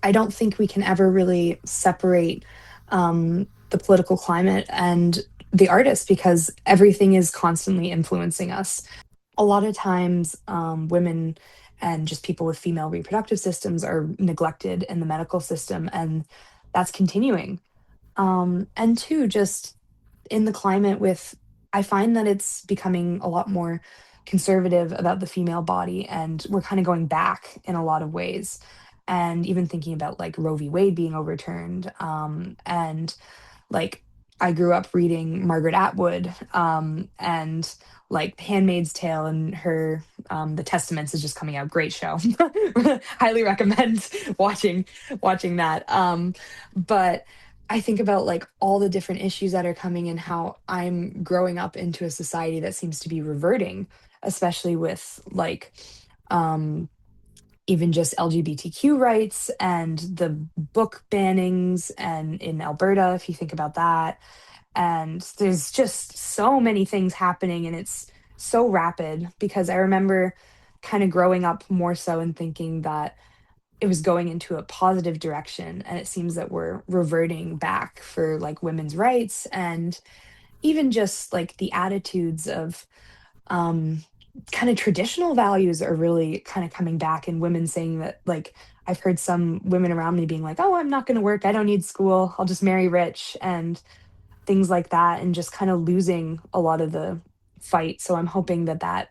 I don't think we can ever really separate the political climate and the artist because everything is constantly influencing us. A lot of times, women and just people with female reproductive systems are neglected in the medical system, and that's continuing. And two, just in the climate with, I find that it's becoming a lot more conservative about the female body, and we're kind of going back in a lot of ways. And even thinking about like Roe v. Wade being overturned, and like I grew up reading Margaret Atwood, and like Handmaid's Tale and her The Testaments is just coming out. Great show. Highly recommend watching that. But I think about like all the different issues that are coming and how I'm growing up into a society that seems to be reverting, especially with like um even just LGBTQ rights and the book bannings, and in Alberta, if you think about that. And there's just so many things happening, and it's so rapid because I remember kind of growing up more so and thinking that it was going into a positive direction. And it seems that we're reverting back for like women's rights, and even just like the attitudes of um kind of traditional values are really kind of coming back, and women saying that like I've heard some women around me being like, "Oh, I'm not going to work. I don't need school. I'll just marry rich," and things like that, and just kind of losing a lot of the fight. So I'm hoping that that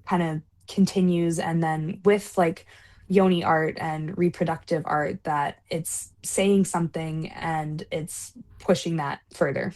kind of continues, and then with like yoni art and reproductive art, that it's saying something and it's pushing that further.